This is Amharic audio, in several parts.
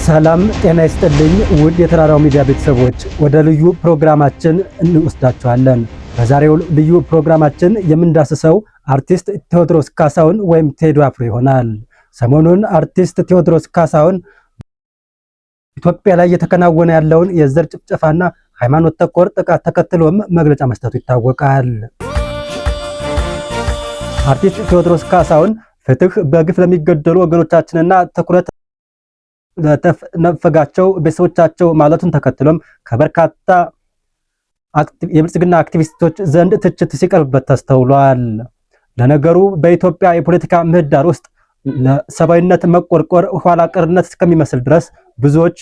ሰላም ጤና ይስጥልኝ ውድ የተራራው ሚዲያ ቤተሰቦች፣ ወደ ልዩ ፕሮግራማችን እንወስዳችኋለን። በዛሬው ልዩ ፕሮግራማችን የምንዳስሰው አርቲስት ቴዎድሮስ ካሳሁን ወይም ቴዲ አፍሮ ይሆናል። ሰሞኑን አርቲስት ቴዎድሮስ ካሳሁን ኢትዮጵያ ላይ የተከናወነ ያለውን የዘር ጭፍጨፋና ሃይማኖት ተኮር ጥቃት ተከትሎም መግለጫ መስጠቱ ይታወቃል። አርቲስት ቴዎድሮስ ካሳሁን ፍትህ በግፍ ለሚገደሉ ወገኖቻችንና ትኩረት ለተነፈጋቸው ቤተሰቦቻቸው ማለቱን ተከትሎም ከበርካታ የብልጽግና አክቲቪስቶች ዘንድ ትችት ሲቀርብበት ተስተውሏል። ለነገሩ በኢትዮጵያ የፖለቲካ ምህዳር ውስጥ ለሰብአዊነት መቆርቆር ኋላ ቀርነት እስከሚመስል ድረስ ብዙዎች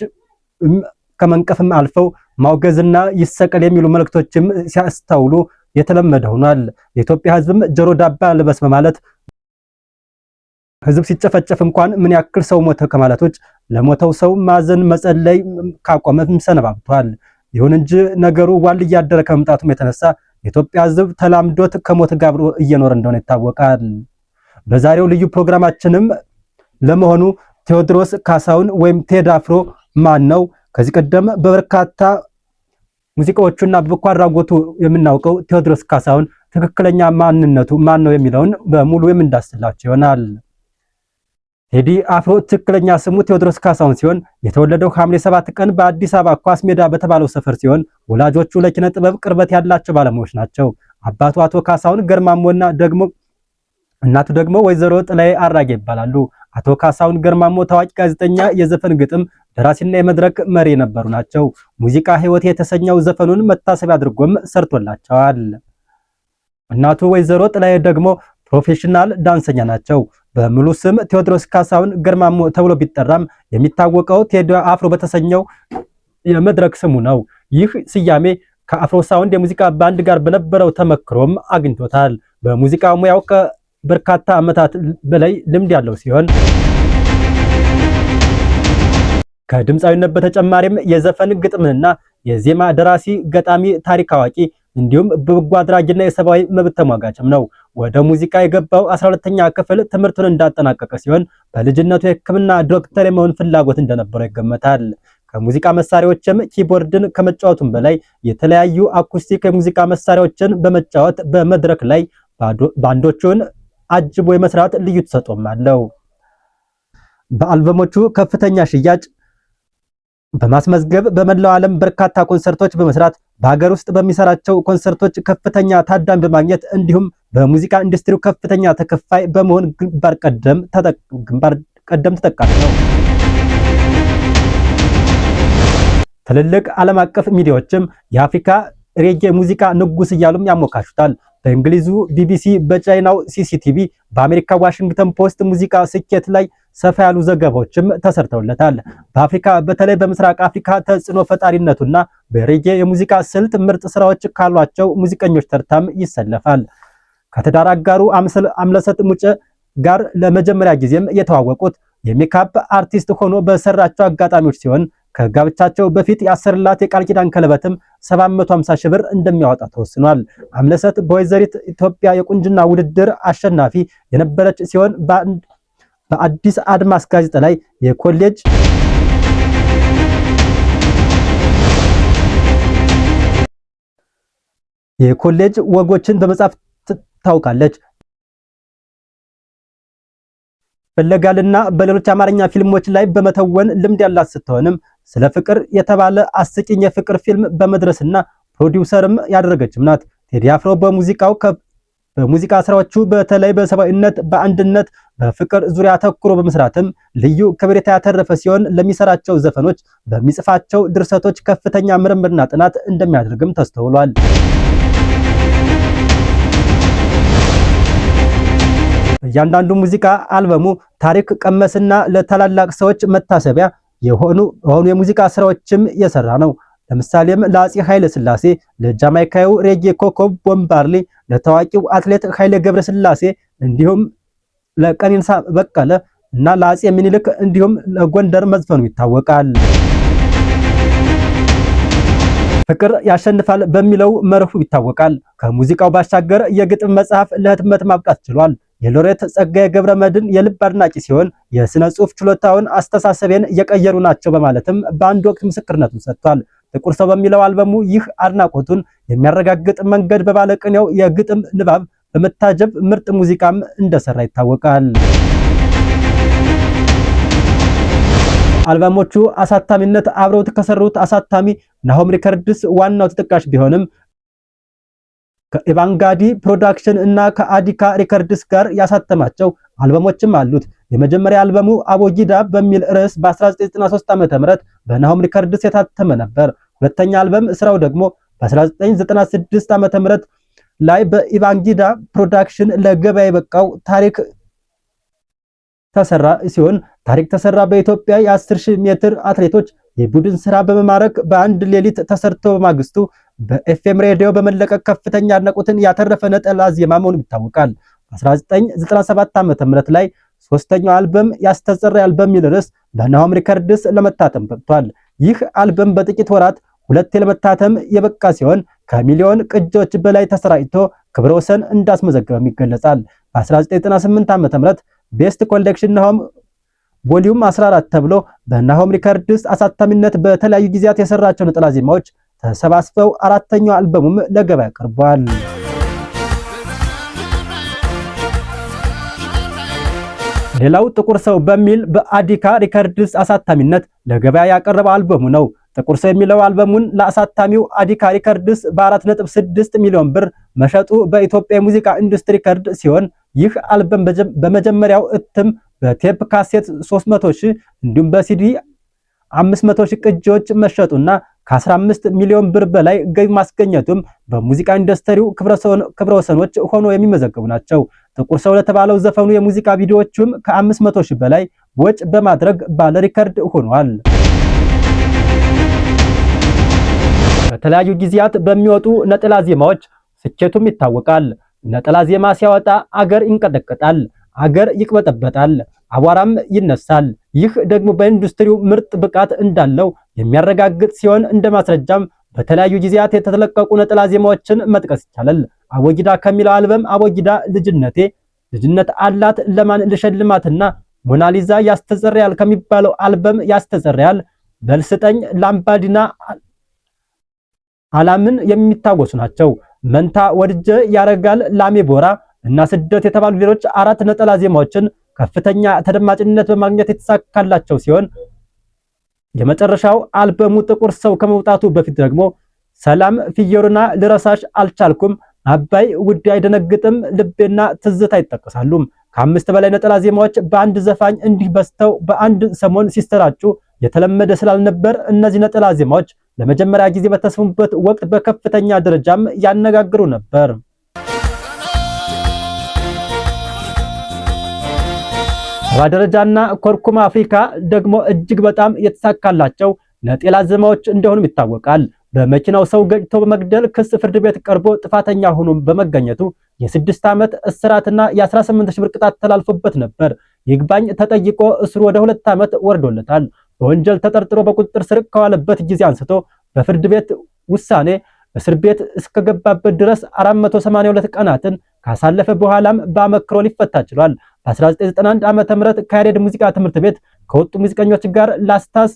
ከመንቀፍም አልፈው ማውገዝና ይሰቀል የሚሉ መልእክቶችም ሲያስተውሉ የተለመደ ሆኗል። የኢትዮጵያ ሕዝብም ጆሮ ዳባ ልበስ በማለት ሕዝብ ሲጨፈጨፍ እንኳን ምን ያክል ሰው ሞተ ከማለቶች ለሞተው ሰው ማዘን መጸለይ ካቆመም ሰነባብቷል። ይሁን እንጂ ነገሩ ዋል እያደረ ከመምጣቱም የተነሳ የኢትዮጵያ ሕዝብ ተላምዶት ከሞት ጋር አብሮ እየኖረ እንደሆነ ይታወቃል። በዛሬው ልዩ ፕሮግራማችንም ለመሆኑ ቴዎድሮስ ካሳሁን ወይም ቴዲ አፍሮ ማን ነው? ከዚህ ቀደም በበርካታ ሙዚቃዎቹና በበጎ አድራጎቱ የምናውቀው ቴዎድሮስ ካሳሁን ትክክለኛ ማንነቱ ማን ነው የሚለውን በሙሉ የምንዳስላችሁ ይሆናል። ቴዲ አፍሮ ትክክለኛ ስሙ ቴዎድሮስ ካሳሁን ሲሆን የተወለደው ሐምሌ 7 ቀን በአዲስ አበባ ኳስ ሜዳ በተባለው ሰፈር ሲሆን ወላጆቹ ለኪነ ጥበብ ቅርበት ያላቸው ባለሙያዎች ናቸው። አባቱ አቶ ካሳሁን ገርማሞና እናቱ ደግሞ ወይዘሮ ጥላይ አራጌ ይባላሉ። አቶ ካሳሁን ገርማሞ ታዋቂ ጋዜጠኛ፣ የዘፈን ግጥም ደራሲና የመድረክ መሪ የነበሩ ናቸው። ሙዚቃ ህይወት የተሰኘው ዘፈኑን መታሰቢያ አድርጎም ሰርቶላቸዋል። እናቱ ወይዘሮ ጥላይ ደግሞ ፕሮፌሽናል ዳንሰኛ ናቸው። በሙሉ ስም ቴዎድሮስ ካሳሁን ገርማሞ ተብሎ ቢጠራም የሚታወቀው ቴዲ አፍሮ በተሰኘው የመድረክ ስሙ ነው። ይህ ስያሜ ከአፍሮ ሳውንድ የሙዚቃ ባንድ ጋር በነበረው ተመክሮም አግኝቶታል። በሙዚቃ ሙያው ከበርካታ ዓመታት በላይ ልምድ ያለው ሲሆን ከድምፃዊነት በተጨማሪም የዘፈን ግጥምና የዜማ ደራሲ፣ ገጣሚ፣ ታሪክ አዋቂ እንዲሁም በበጎ አድራጊና የሰብአዊ መብት ተሟጋችም ነው። ወደ ሙዚቃ የገባው 12ኛ ክፍል ትምህርቱን እንዳጠናቀቀ ሲሆን በልጅነቱ የሕክምና ዶክተር የመሆን ፍላጎት እንደነበረው ይገመታል። ከሙዚቃ መሳሪያዎችም ኪቦርድን ከመጫወቱም በላይ የተለያዩ አኩስቲክ የሙዚቃ መሳሪያዎችን በመጫወት በመድረክ ላይ ባንዶቹን አጅቦ የመስራት ልዩ ተሰጥኦም አለው። በአልበሞቹ ከፍተኛ ሽያጭ በማስመዝገብ በመላው ዓለም በርካታ ኮንሰርቶች በመስራት በሀገር ውስጥ በሚሰራቸው ኮንሰርቶች ከፍተኛ ታዳሚ በማግኘት እንዲሁም በሙዚቃ ኢንዱስትሪው ከፍተኛ ተከፋይ በመሆን ግንባር ቀደም ተጠቃሽ ነው። ትልልቅ ዓለም አቀፍ ሚዲያዎችም የአፍሪካ ሬጌ ሙዚቃ ንጉስ እያሉም ያሞካሹታል። በእንግሊዙ ቢቢሲ፣ በቻይናው ሲሲቲቪ፣ በአሜሪካ ዋሽንግተን ፖስት ሙዚቃ ስኬት ላይ ሰፋ ያሉ ዘገባዎችም ተሰርተውለታል። በአፍሪካ በተለይ በምስራቅ አፍሪካ ተጽዕኖ ፈጣሪነቱና በሬጌ የሙዚቃ ስልት ምርጥ ስራዎች ካሏቸው ሙዚቀኞች ተርታም ይሰለፋል። ከትዳር አጋሩ አምለሰት ሙጬ ጋር ለመጀመሪያ ጊዜም የተዋወቁት የሜካፕ አርቲስት ሆኖ በሰራቸው አጋጣሚዎች ሲሆን ከጋብቻቸው በፊት ያሰርላት የቃል ኪዳን ቀለበትም 750 ሺህ ብር እንደሚያወጣ ተወስኗል። አምለሰት በወይዘሪት ኢትዮጵያ የቁንጅና ውድድር አሸናፊ የነበረች ሲሆን በአዲስ አድማስ ጋዜጣ ላይ የኮሌጅ ወጎችን በመጻፍ ታውቃለች። በለጋልና በሌሎች አማርኛ ፊልሞች ላይ በመተወን ልምድ ያላት ስትሆንም ስለ ፍቅር የተባለ አስቂኝ የፍቅር ፊልም በመድረስና ፕሮዲውሰርም ያደረገችም ናት። ቴዲ አፍሮ በሙዚቃ ስራዎቹ በተለይ በሰብአዊነት፣ በአንድነት፣ በፍቅር ዙሪያ አተኩሮ በመስራትም ልዩ ክብር ያተረፈ ሲሆን ለሚሰራቸው ዘፈኖች በሚጽፋቸው ድርሰቶች ከፍተኛ ምርምርና ጥናት እንደሚያደርግም ተስተውሏል። እያንዳንዱ ሙዚቃ አልበሙ ታሪክ ቀመስና ለታላላቅ ሰዎች መታሰቢያ የሆኑ የሙዚቃ ስራዎችም የሰራ ነው። ለምሳሌም ለአፄ ኃይለ ሥላሴ፣ ለጃማይካዊው ሬጌ ኮከብ ቦብ ማርሊ፣ ለታዋቂው አትሌት ኃይሌ ገብረስላሴ እንዲሁም ለቀነኒሳ በቀለ እና ለአፄ ምኒልክ እንዲሁም ለጎንደር መዝፈኑ ይታወቃል። ፍቅር ያሸንፋል በሚለው መርሁ ይታወቃል። ከሙዚቃው ባሻገር የግጥም መጽሐፍ ለህትመት ማብቃት ችሏል። የሎሬት ጸጋዬ ገብረመድህን የልብ አድናቂ ሲሆን የስነ ጽሑፍ ችሎታውን አስተሳሰቤን እየቀየሩ ናቸው በማለትም በአንድ ወቅት ምስክርነቱን ሰጥቷል። ጥቁር ሰው በሚለው አልበሙ ይህ አድናቆቱን የሚያረጋግጥ መንገድ በባለቅኔው የግጥም ንባብ በመታጀብ ምርጥ ሙዚቃም እንደሰራ ይታወቃል። አልበሞቹ አሳታሚነት አብረውት ከሰሩት አሳታሚ ናሆም ሪከርድስ ዋናው ተጠቃሽ ቢሆንም ከኢቫንጋዲ ፕሮዳክሽን እና ከአዲካ ሪከርድስ ጋር ያሳተማቸው አልበሞችም አሉት። የመጀመሪያ አልበሙ አቦጊዳ በሚል ርዕስ በ1993 ዓ.ም በናሆም ሪከርድስ የታተመ ነበር። ሁለተኛ አልበም ስራው ደግሞ በ1996 ዓ.ም ላይ በኢቫንጊዳ ፕሮዳክሽን ለገበያ የበቃው ታሪክ ተሰራ ሲሆን ታሪክ ተሰራ በኢትዮጵያ የ10,000 ሜትር አትሌቶች የቡድን ስራ በመማረክ በአንድ ሌሊት ተሰርቶ በማግስቱ በኤፍኤም ሬዲዮ በመለቀቅ ከፍተኛ አድናቆትን ያተረፈ ነጠላ ዜማ መሆኑ ይታወቃል። በ1997 ዓ.ም ላይ ሶስተኛው አልበም ያስተጸራል በሚል ርዕስ በናሆም ሪከርድስ ለመታተም በቅቷል። ይህ አልበም በጥቂት ወራት ሁለቴ ለመታተም የበቃ ሲሆን ከሚሊዮን ቅጂዎች በላይ ተሰራጭቶ ክብረ ወሰን እንዳስመዘገበም ይገለጻል። በ1998 ዓ.ም ቤስት ኮሌክሽን ናሆም ቮሊዩም 14 ተብሎ በናሆም ሪከርድስ አሳታሚነት በተለያዩ ጊዜያት የሰራቸው ነጠላ ዜማዎች ተሰባስበው አራተኛው አልበሙም ለገበያ ቀርቧል። ሌላው ጥቁር ሰው በሚል በአዲካ ሪከርድስ አሳታሚነት ለገበያ ያቀረበው አልበሙ ነው። ጥቁር ሰው የሚለው አልበሙን ለአሳታሚው አዲካ ሪከርድስ በ4.6 ሚሊዮን ብር መሸጡ በኢትዮጵያ የሙዚቃ ኢንዱስትሪ ሪከርድ ሲሆን ይህ አልበም በመጀመሪያው እትም በቴፕ ካሴት 300,000 እንዲሁም በሲዲ 500,000 ቅጂዎች መሸጡና ከ15 ሚሊዮን ብር በላይ ገቢ ማስገኘቱም በሙዚቃ ኢንዱስትሪው ክብረ ወሰኖች ሆኖ የሚመዘገቡ ናቸው። ጥቁር ሰው ለተባለው ዘፈኑ የሙዚቃ ቪዲዮዎቹም ከ500,000 በላይ ወጪ በማድረግ ባለ ሪከርድ ሆኗል። በተለያዩ ጊዜያት በሚወጡ ነጠላ ዜማዎች ስኬቱም ይታወቃል። ነጠላ ዜማ ሲያወጣ አገር ይንቀጠቀጣል፣ አገር ይቅበጠበጣል፣ አቧራም ይነሳል። ይህ ደግሞ በኢንዱስትሪው ምርጥ ብቃት እንዳለው የሚያረጋግጥ ሲሆን እንደ ማስረጃም በተለያዩ ጊዜያት የተለቀቁ ነጠላ ዜማዎችን መጥቀስ ይቻላል። አቦጊዳ ከሚለው አልበም አቦጊዳ ልጅነት አላት ለማን ልሸልማትና ሞናሊዛ ያስተዘሪያል ከሚባለው አልበም ያስተዘሪያል፣ በልስጠኝ ላምባዲና አላምን የሚታወሱ ናቸው። መንታ ወድጀ ያረጋል ላሜ ቦራ እና ስደት የተባሉ ሌሎች 4 ነጠላ ዜማዎችን ከፍተኛ ተደማጭነት በማግኘት የተሳካላቸው ሲሆን የመጨረሻው አልበሙ ጥቁር ሰው ከመውጣቱ በፊት ደግሞ ሰላም ፍየሩና ልረሳሽ አልቻልኩም፣ አባይ ውድ አይደነግጥም፣ ልቤና ትዝታ ይጠቀሳሉ። ከ5 በላይ ነጠላ ዜማዎች በአንድ ዘፋኝ እንዲህ በስተው በአንድ ሰሞን ሲሰራጩ የተለመደ ስላልነበር እነዚህ ነጠላ ዜማዎች ለመጀመሪያ ጊዜ በተሰሙበት ወቅት በከፍተኛ ደረጃም ያነጋግሩ ነበር። በደረጃና ኮርኩም አፍሪካ ደግሞ እጅግ በጣም የተሳካላቸው ነጠላ ዜማዎች እንደሆኑም ይታወቃል። በመኪናው ሰው ገጭቶ በመግደል ክስ ፍርድ ቤት ቀርቦ ጥፋተኛ ሆኖ በመገኘቱ የ6 ዓመት እስራትና የ18,000 ብር ቅጣት ተላልፎበት ነበር። ይግባኝ ተጠይቆ እስሩ ወደ 2 ዓመት ወርዶለታል። በወንጀል ተጠርጥሮ በቁጥጥር ስር ከዋለበት ጊዜ አንስቶ በፍርድ ቤት ውሳኔ እስር ቤት እስከገባበት ድረስ 482 ቀናትን ካሳለፈ በኋላም በአመክሮ ሊፈታ ችሏል። በ1991 ዓ.ም ከያሬድ ሙዚቃ ትምህርት ቤት ከወጡ ሙዚቀኞች ጋር ላስታስ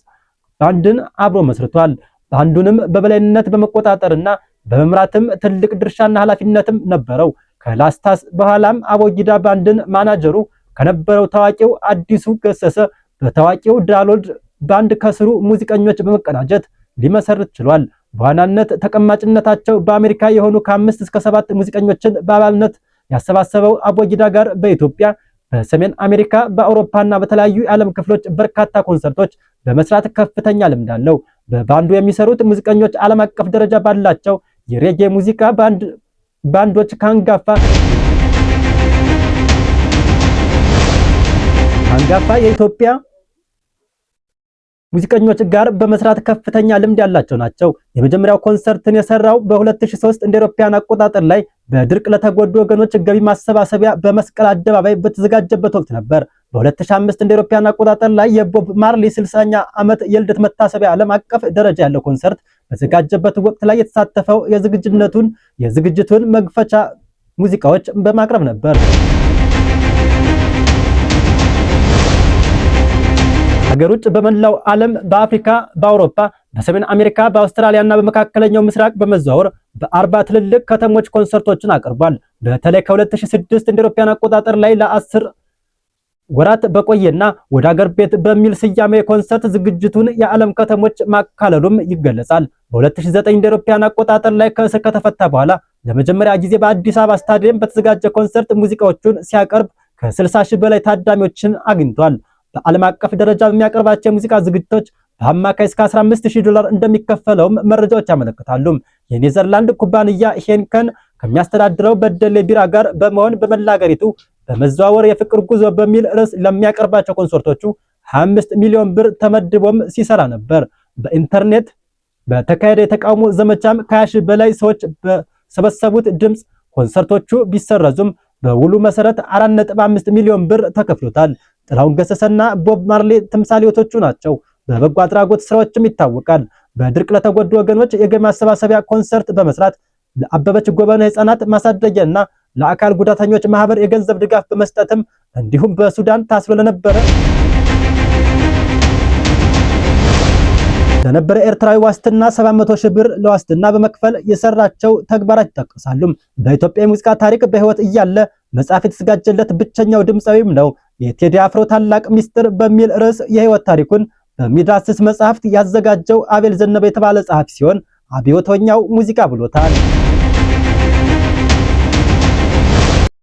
ባንድን አብሮ መስርቷል። ባንዱንም በበላይነት በመቆጣጠርና በመምራትም ትልቅ ድርሻና ኃላፊነትም ነበረው። ከላስታስ በኋላም አቦጊዳ ባንድን ማናጀሩ ከነበረው ታዋቂው አዲሱ ገሰሰ በታዋቂው ዳሎድ ባንድ ከስሩ ሙዚቀኞች በመቀናጀት ሊመሰርት ችሏል። በዋናነት ተቀማጭነታቸው በአሜሪካ የሆኑ ከ5 እስከ 7 ሙዚቀኞችን በአባልነት ያሰባሰበው አቦጊዳ ጋር በኢትዮጵያ፣ በሰሜን አሜሪካ፣ በአውሮፓና በተለያዩ የዓለም ክፍሎች በርካታ ኮንሰርቶች በመስራት ከፍተኛ ልምድ አለው። በባንዱ የሚሰሩት ሙዚቀኞች ዓለም አቀፍ ደረጃ ባላቸው የሬጌ ሙዚቃ ባንዶች ከአንጋፋ የኢትዮጵያ ሙዚቀኞች ጋር በመስራት ከፍተኛ ልምድ ያላቸው ናቸው። የመጀመሪያው ኮንሰርትን የሰራው በ2003 እንደ አውሮፓውያን አቆጣጠር ላይ በድርቅ ለተጎዱ ወገኖች ገቢ ማሰባሰቢያ በመስቀል አደባባይ በተዘጋጀበት ወቅት ነበር። በ2005 እንደ አውሮፓውያን አቆጣጠር ላይ የቦብ ማርሊ 60ኛ ዓመት የልደት መታሰቢያ ዓለም አቀፍ ደረጃ ያለው ኮንሰርት በተዘጋጀበት ወቅት ላይ የተሳተፈው የዝግጅቱን መግፈቻ ሙዚቃዎች በማቅረብ ነበር። ከሀገር ውጭ በመላው ዓለም በአፍሪካ፣ በአውሮፓ፣ በሰሜን አሜሪካ፣ በአውስትራሊያ እና በመካከለኛው ምስራቅ በመዘዋወር በ40 ትልልቅ ከተሞች ኮንሰርቶችን አቅርቧል። በተለይ ከ2006 እንደ አውሮፓውያን አቆጣጠር ላይ ለ10 ወራት በቆየና ወደ ሀገር ቤት በሚል ስያሜ የኮንሰርት ዝግጅቱን የዓለም ከተሞች ማካለሉም ይገለጻል። በ2009 እንደ አውሮፓውያን አቆጣጠር ላይ ከእስር ከተፈታ በኋላ ለመጀመሪያ ጊዜ በአዲስ አበባ ስታዲየም በተዘጋጀ ኮንሰርት ሙዚቃዎቹን ሲያቀርብ ከ60 ሺህ በላይ ታዳሚዎችን አግኝቷል። በዓለም አቀፍ ደረጃ በሚያቀርባቸው የሙዚቃ ዝግጅቶች በአማካይ እስከ $15,000 እንደሚከፈለውም መረጃዎች ያመለክታሉ። የኔዘርላንድ ኩባንያ ሄንከን ከሚያስተዳድረው በደሌ ቢራ ጋር በመሆን በመላ ሀገሪቱ በመዘዋወር የፍቅር ጉዞ በሚል ርዕስ ለሚያቀርባቸው ኮንሰርቶቹ 25 ሚሊዮን ብር ተመድቦም ሲሰራ ነበር። በኢንተርኔት በተካሄደ የተቃውሞ ዘመቻም ከ20 ሺህ በላይ ሰዎች በሰበሰቡት ድምፅ ኮንሰርቶቹ ቢሰረዙም በውሉ መሰረት 4.5 ሚሊዮን ብር ተከፍሎታል። ጥላሁን ገሰሰና ቦብ ማርሌ ተምሳሌቶቹ ናቸው። በበጎ አድራጎት ስራዎችም ይታወቃል። በድርቅ ለተጎዱ ወገኖች የገቢ ማሰባሰቢያ ኮንሰርት በመስራት ለአበበች ጎበና ህፃናት ማሳደጊያና ለአካል ጉዳተኞች ማህበር የገንዘብ ድጋፍ በመስጠትም እንዲሁም በሱዳን ታስሮ ለነበረ ኤርትራዊ ዋስትና 700 ሺህ ብር ለዋስትና በመክፈል የሰራቸው ተግባራት ይጠቀሳሉ። በኢትዮጵያ የሙዚቃ ታሪክ በህይወት እያለ መጽሐፍ የተዘጋጀለት ብቸኛው ድምፃዊም ነው። የቴዲ አፍሮ ታላቅ ሚስጥር በሚል ርዕስ የህይወት ታሪኩን በሚዳስስ መጽሐፍት ያዘጋጀው አቤል ዘነበ የተባለ ጸሐፊ ሲሆን አብዮተኛው ሙዚቃ ብሎታል።